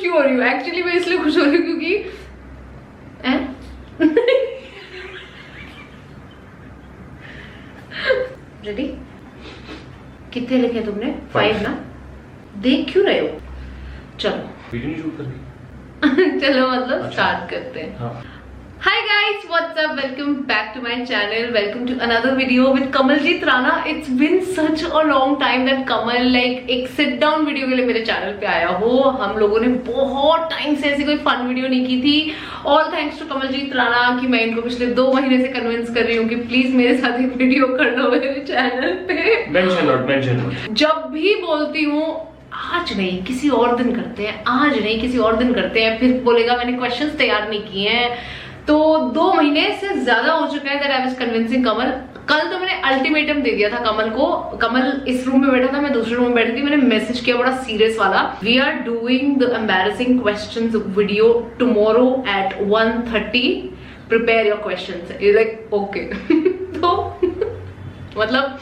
क्यों हो रही हूँ? एक्चुअली मैं इसलिए खुश हो रही हूँ क्योंकि रेडी? कितने लिखे तुमने? 5 ना? देख क्यों रहे हो? चलो वीडियो नहीं शूट करनी। चलो मतलब अच्छा। स्टार्ट करते हैं। हाँ। Hi guys, what's up? Welcome back to my channel. Welcome to another video with Kamaljeet Rana. It's been such a long time that Kamal like एक sit down video के लिए मेरे चैनल पे आया हो। हम लोगों ने बहुत टाइम से ऐसी कोई फन वीडियो नहीं की थी। All thanks to Kamaljeet Rana कि मैं इनको पिछले 2 महीने से कन्विंस कर रही हूँ कि प्लीज मेरे साथ एक वीडियो कर लो मेरे चैनल पे। mention not. जब भी बोलती हूँ आज नहीं किसी और दिन करते हैं, आज नहीं किसी और दिन करते हैं, फिर बोलेगा मैंने क्वेश्चंस तैयार नहीं किए हैं। तो 2 महीने से ज्यादा हो चुका है that I was convincing कमल। कल तो मैंने अल्टीमेटम दे दिया था कमल को। कमल इस रूम में बैठा था, मैं दूसरे रूम में बैठी थी। मैंने मैसेज किया बड़ा सीरियस वाला, we are doing the embarrassing questions video tomorrow at 1:30, prepare your questions. Like okay. तो मतलब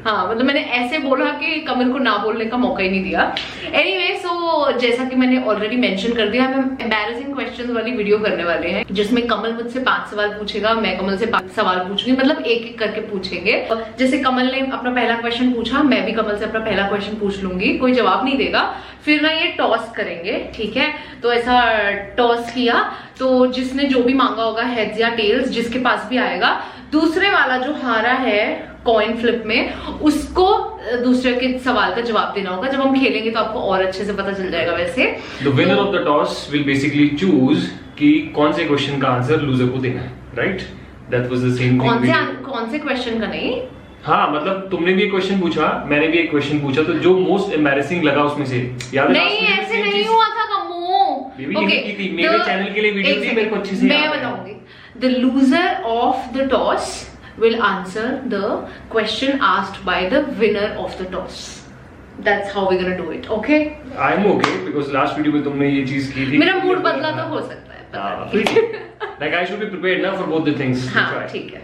हाँ, मतलब मैंने ऐसे बोला कि कमल को ना बोलने का मौका ही नहीं दिया। एनीवे सो जैसा कि मैंने ऑलरेडी मेंशन कर दिया, हम एम्बैरेसिंग क्वेश्चंस वाली वीडियो करने वाले हैं जिसमें कमल मुझसे 5 सवाल पूछेगा, मैं कमल से 5 सवाल पूछूंगी, मतलब एक एक करके पूछेंगे। जैसे कमल ने अपना पहला क्वेश्चन पूछा, मैं भी कमल से अपना पहला क्वेश्चन पूछ लूंगी, कोई जवाब नहीं देगा, फिर ना ये टॉस करेंगे, ठीक है? तो ऐसा टॉस किया तो जिसने जो भी मांगा होगा हेड्स या टेल्स, जिसके पास भी आएगा, दूसरे वाला जो हारा है कॉइन फ्लिप में, उसको दूसरे के सवाल का जवाब देना होगा। जब हम खेलेंगे तो आपको और अच्छे से पता चल जाएगा। वैसे The winner of the toss will basically choose कि कौन से क्वेश्चन का आंसर लूजर को देना है, right? That was the same thing. कौन से क्वेश्चन का नहीं? हाँ, मतलब तुमने भी एक क्वेश्चन पूछा, मैंने भी एक क्वेश्चन पूछा, तो जो मोस्ट एम्बैरेसिंग लगा उसमें से याद है? नहीं, ऐसे नहीं हुआ था कमो। ओके, मेरे चैनल के लिए वीडियो थी, मेरे को अच्छे से मैं बताऊंगी। The loser of the toss will answer the question asked by the winner of the toss. That's how we're gonna do it, okay? I'm okay because last video में तुमने ये चीज की थी। मेरा मूड बदला तो हो सकता है, पता नहीं। Like I should be prepared now for both the things. हाँ, ठीक है,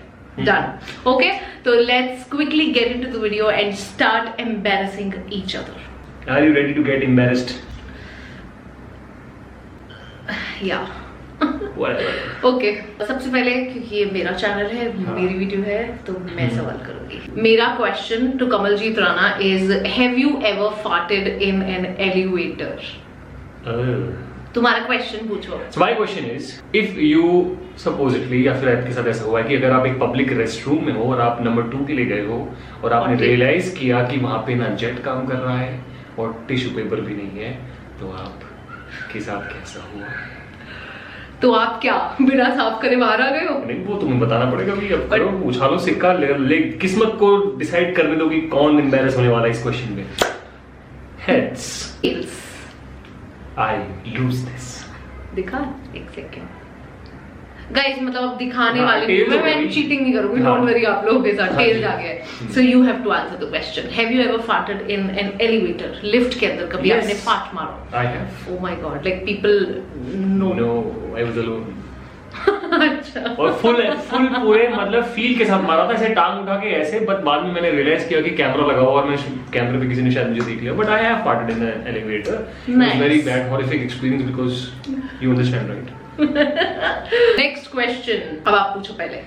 done. Okay, so let's quickly get into the video and start embarrassing each other. Are you ready to get embarrassed? Yeah. Whatever. Okay, सबसे पहले क्योंकि ये मेरा channel है, मेरी वीडियो है, तो मैं सवाल करूंगी। मेरा question to Kamaljeet Rana is, have you ever farted in an elevator? तुम्हारा क्वेश्चन पूछो। So my question is, if you supposedly या फिर आपके साथ ऐसा हुआ है कि अगर आप एक पब्लिक रेस्टरूम में हो और आप नंबर 2 के लिए गए हो और आपने रियलाइज किया कि वहां पे ना जेट काम कर रहा है और टिश्यू पेपर भी नहीं है, तो आपके साथ कैसा हुआ? तो आप क्या बिना साफ करे बाहर आ गए हो? नहीं, वो तुम्हें बताना पड़ेगा भी। अब करो, उछालो सिक्का, ले किस्मत को डिसाइड करने दो कि कौन एम्बैरेस होने वाला है इस क्वेश्चन में। Heads. Tails. I lose this. दिखा एक सेकंड गाइस, मतलब अब दिखाने हाँ, वाली हूँ मैं चीटिंग नहीं करूंगी, डोंट वरी आप लोगों के साथ। टेल्स आ गया। So you have to answer the question, have you ever farted in an elevator? Lift के अंदर कभी आपने फार्ट मारा? I have. Oh my god, like people no. No, I was alone. अच्छा। और फुल पूरे मतलब फील के साथ मारा था, ऐसे टांग उठा के ऐसे, बट बाद में मैंने रियलाइज किया कि कैमरा लगा हुआ और मैं कैमरे पे किसी ने शायद मुझे देख लिया, but I have farted in an elevator. It was very bad horrific experience because you understand, right? Next question, अब आप पूछो पहले।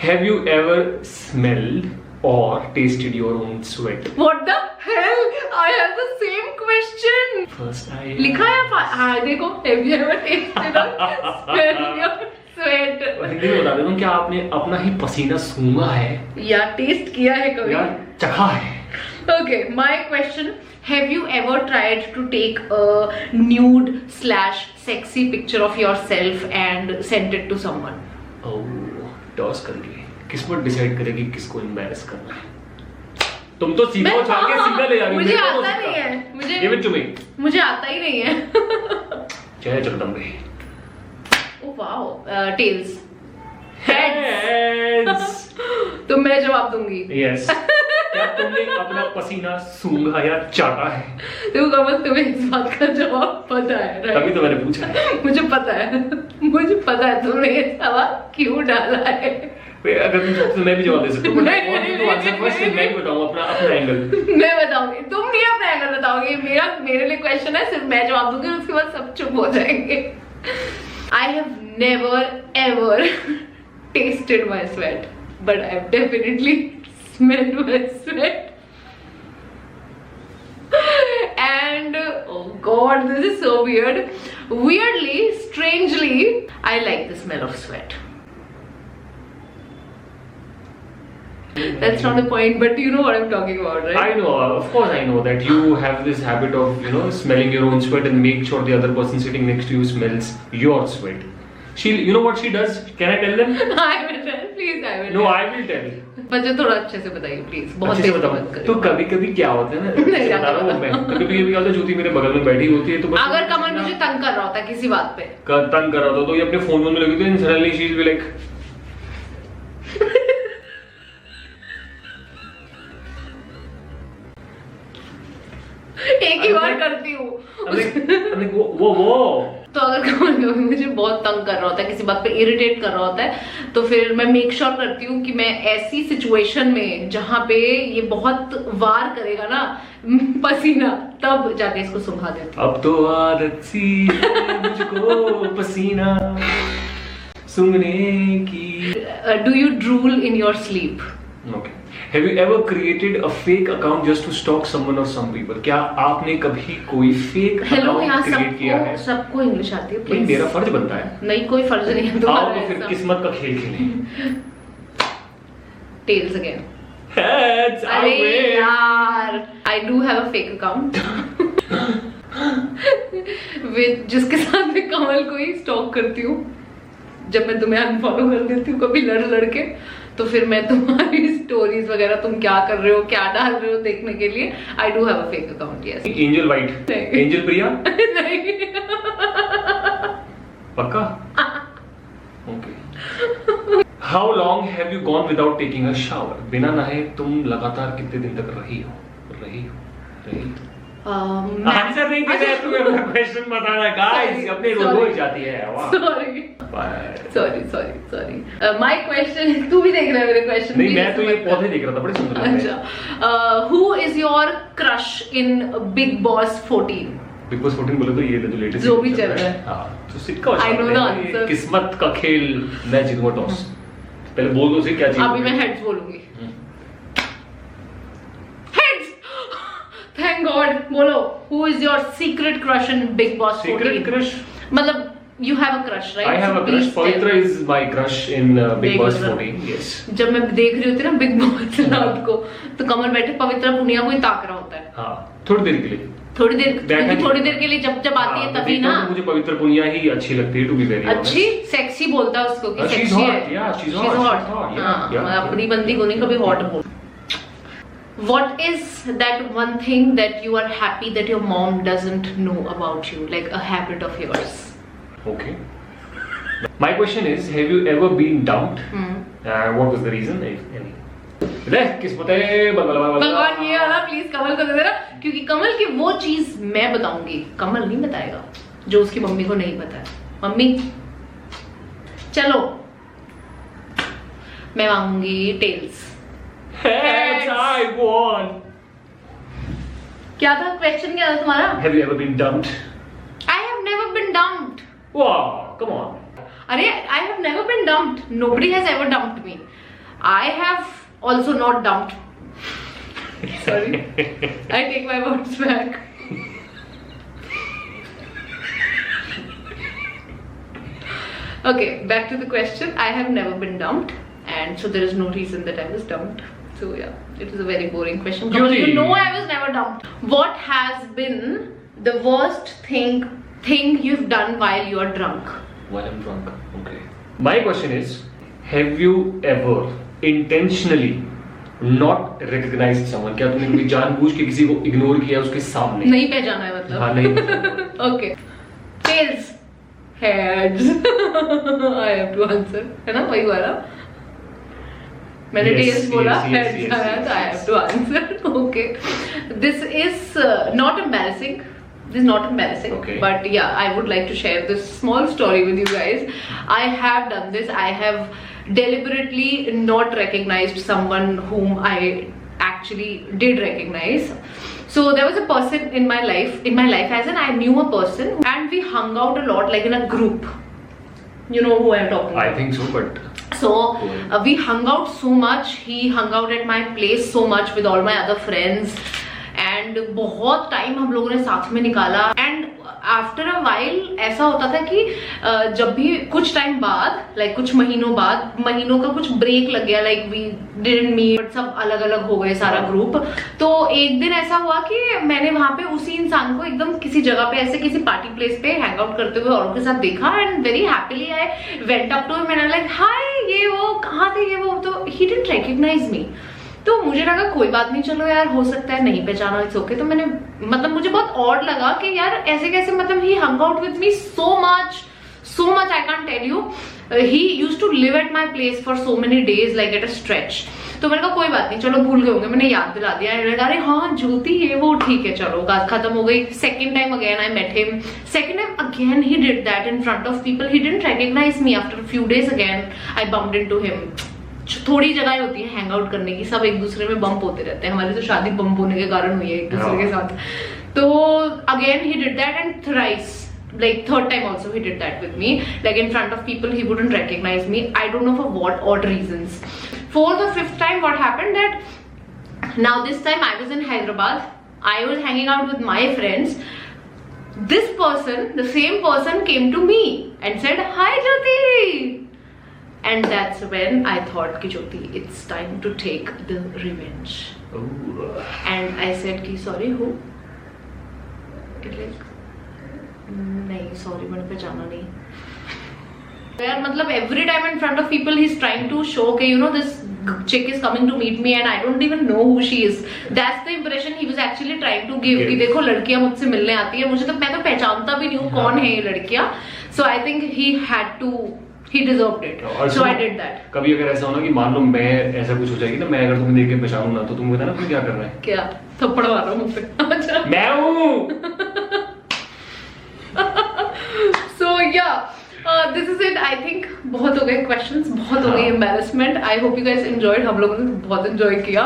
Have you ever smelled or tasted your own sweat? What the hell? I have the same question. First I लिखा है हाँ देखो, have you ever tasted your sweat? Hindi में बता देता हूँ, क्या आपने अपना ही पसीना सूंघा है या टेस्ट किया है कभी या चखा है? Okay, my question, have you ever tried to take a nude / sexy picture of yourself and sent it to someone? Oh, toss करके किस्मत डिसाइड करेगी किसको एम्बैरेस करना है। तुम तो सीधा उछाल के सीधा ले जा रही हो। मुझे आता नहीं है, Give it to me. मुझे आता ही नहीं है। चाहे Jagdambe. Oh wow, tails. Heads. तो मैं जवाब दूंगी। Yes. क्या तुमने अपना पसीना सूंघा या चाटा है? देखो कमल, तुम्हें इस बात का जवाब पता है, right? तभी तो मैंने पूछा है। मुझे पता है तुमने ये सवाल क्यों डाला है। अगर तुम चाहते तो मैं भी जवाब दे सकता हूँ, but I want you to answer first, फिर मैं भी बताऊंगा अपना एंगल। मैं बताऊंगी, तुम नहीं अपना एंगल बताओगे, मेरे लिए क्वेश्चन है, सिर्फ मैं जवाब दूंगी और उसके बाद सब चुप हो जाएंगे। I have never ever tasted my sweat, but I have definitely smelled my sweat. And oh god, this is so weird. Weirdly, strangely, I like the smell of sweat. That's not the point, but you know what I'm talking about, right? I know, of course I know that you have this habit of, you know, smelling your own sweat and make sure the other person sitting next to you smells your sweat. You know what she does? Can I tell them? I will tell, please. I will. No, tell. I will tell. मुझे थोड़ा अच्छे से बताइए please, बहुत अच्छे से देर बताओ। मत करिए। तो कभी-कभी क्या होता है ना, नहीं, बता रहा हूँ मैं, कभी-कभी क्या होता है, ज्योति मेरे बगल में बैठी होती है तो बस अगर कमल मुझे तंग कर रहा होता है किसी बात पे, तंग कर रहा था तो ये अपने फोन में लगी थी, and suddenly she is like एक ही बार करती हूँ। वो तो अगर कमल कभी मुझे बहुत तंग कर रहा होता है, किसी बात पे इरिटेट कर रहा होता है, तो फिर मैं मेक श्योर करती हूँ कि मैं ऐसी सिचुएशन में जहाँ पे ये बहुत वार करेगा ना पसीना, तब जाके इसको सुंघा देती हूँ। अब तो आदत सी है मुझको पसीना सूंघने की। Do you drool in your sleep? Okay. Have you ever created a fake account just to stalk someone or some people? क्या आपने कभी कोई fake account create किया है? सबको इंग्लिश आती है नहीं, मेरा फर्ज बनता है। नहीं, कोई फर्ज नहीं है आओ तुम्हारा। तो फिर किस्मत का खेल खेलें। Tails again. Heads, I अरे win. यार, I do have a fake account जिसके साथ मैं कमल को ही स्टॉक करती हूँ। जब मैं तुम्हें अनफॉलो कर देती हूँ कभी लड़ के, तो फिर मैं तुम्हारी स्टोरीज वगैरह, तुम क्या कर रहे हो, क्या डाल रहे हो देखने के लिए I do have a fake account. Yes. Angel white, angel Priya नहीं। पक्का? Okay. How long have you gone without taking a shower? बिना नहाए तुम लगातार कितने दिन तक रही हो? आंसर नहीं दे रहे, तुम्हें अपना क्वेश्चन बताना गाइस, अपने रोज जाती है। वाह, सॉरी माय क्वेश्चन, तू भी देख रहा है मेरे क्वेश्चन? नहीं, मैं तो ये पौधे देख रहा था, बड़े सुंदर लग रहे हैं। अच्छा, who is your crush in Bigg Boss 14? Big Boss 14 बोले तो ये जो लेटेस्ट जो भी चल रहा है। हां, तो सिक्का I know the answer. किस्मत का खेल, मैं जीतूंगा टॉस। पहले बोल दो उसे क्या चाहिए। अभी मैं हेड्स बोलूंगी। हेड्स। Thank god. बोलो, who is your secret crush in Bigg Boss 14? Secret crush मतलब you have a crush, right? I have a crush. Pavitra is my crush in Big Boss 14. Yes. जब मैं देख रही होती ना big boss रात को, तो कमल बैठे पवित्रा पुनिया को ही ताक रहा होता है। हाँ, थोड़ी देर के लिए। थोड़ी देर के लिए जब आती है तभी ना। मुझे पवित्र पुनिया ही अच्छी लगती है, टू बी वेरी ऑनेस्ट। अच्छी, सेक्सी बोलता है उसको कि सेक्सी है। she's hot. हाँ, अपनी बंदी को नहीं कभी हॉट बोल। What is that one thing that you are happy that your mom doesn't know about you, like a habit of yours? Okay. My question is, have you ever been dumped? What was the reason? If any? किस्मत है, भगवान ये वाला please कमल को दे देना, क्योंकि कमल की वो चीज मैं बताऊंगी, कमल नहीं बताएगा, जो उसकी मम्मी को नहीं पता है। मम्मी चलो, मैं मांगूंगी टेल्स। I won. क्या था क्वेश्चन, क्या था तुम्हारा? Have you ever been dumped? I have never been dumped. Wow, come on. अरे I have never been dumped. Nobody has ever dumped me. I have also not dumped. Sorry, I take my words back. Okay, back to the question. I have never been dumped, and so there is no reason that I was dumped. So yeah, it was a very boring question. You know I was never dumped. What has been the worst thing you've done while you are drunk? While I'm drunk. Okay. My question is, have you ever intentionally not recognized someone? क्या तुमने कभी जानबूझ के किसी को ignore किया उसके सामने? नहीं पहचाना है मतलब? हाँ, नहीं। Okay. Tails. Heads. I have to answer. है ना, वही वाला? मैंने tails बोला, heads आया, तो I have to answer. Okay. This is not embarrassing. This is not embarrassing, okay. But yeah, I would like to share this small story with you guys. I have done this. I have deliberately not recognized someone whom I actually did recognize. So there was a person in my life as in I knew a person and we hung out a lot, like in a group. You know who I'm talking about? I think so, but so we hung out so much. He hung out at my place so much with all my other friends and बहुत time हम लोगों ने साथ में निकाला. And after a while ऐसा होता था कि जब भी कुछ टाइम बाद, लाइक कुछ महीनों का कुछ ब्रेक लग गया, लाइक वी डिडंट मीट, सब अलग अलग हो गए सारा ग्रुप. तो एक दिन ऐसा हुआ कि मैंने वहां पे उसी इंसान को एकदम किसी जगह पे ऐसे किसी पार्टी प्लेस पे हैंग आउट करते हुए औरों के साथ देखा. And very happily I went up to him and I like hi, ये वो कहाँ थे, ये वो. तो ही डिडंट रिकॉग्नाइज मी. तो मुझे लगा कोई बात नहीं, चलो यार हो सकता है नहीं पहचाना, इट्स ओके. तो मैंने मतलब मुझे बहुत ऑड लगा कि यार ऐसे कैसे, मतलब ही hung out with me so much I can't tell you. He used to live at my place for so many days, like at a stretch. तो मैंने कहा कोई बात नहीं, चलो भूल गए होंगे, मैंने याद दिला दिया. अरे हाँ ज्योति ये वो, ठीक है चलो, बात खत्म हो गई. Second time again I met him. Second time again he did that in front of people. He didn't recognise me. After few days again I bumped into him. थोड़ी जगह होती है हैंग आउट करने की, सब एक दूसरे में बम्प होते रहते हैं. हमारी तो शादी बम्प होने के कारण हुई है एक दूसरे के साथ. तो again he did that and thrice, like third time also he did that with me, like in front of people. He wouldn't recognize me. I don't know for what odd reasons. For the fifth time what happened, that now this time I was in Hyderabad, I was hanging out with my friends. This person, the same person, came to me and said hi Jyoti. And that's when I thought ki Jyoti, it's time to take the revenge. Ooh. And I said ki sorry who? Like नहीं sorry, मैंने पहचाना नहीं यार. मतलब every time in front of people he is trying to show के you know this chick is coming to meet me and I don't even know who she is. That's the impression he was actually trying to give कि देखो लड़कियां मुझसे मिलने आती है, मुझे तो, मैं तो पहचानता भी नहीं हूँ कौन है ये लड़कियां. So I think he deserved it. So I did that. कभी अगर ऐसा होना कि मान लो मैं ऐसा कुछ हो जाएगी ना, मैं अगर तुम्हें देख के पहचानूं ना, तो तुम बताना तुम्हें क्या करना है. क्या थप्पड़ मार रहा हूँ मुझ पे? अच्छा मैं हूँ. So yeah, this is it. I think बहुत हो गए questions, बहुत हो गई embarrassment. I hope you guys enjoyed. हम लोगों ने बहुत enjoy किया.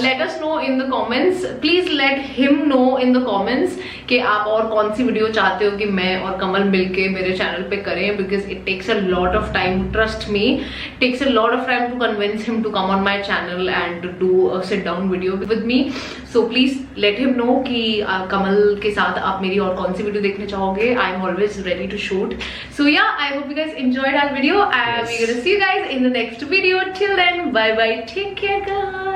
Let us know in the comments. Please let him know in the comments कि आप और कौन सी वीडियो चाहते हो कि मैं और कमल मिलके मेरे चैनल पे करें, because it takes a lot of time. Trust me, it takes a lot of time to convince him to come on my channel and to do a sit down video with me. So please let him know कि कमल के साथ आप मेरी और कौन सी video देखने चाहोगे. I am always ready to shoot. So yeah, I hope you guys enjoyed our video and we're gonna see you guys in the next video. Till then, bye bye, take care guys.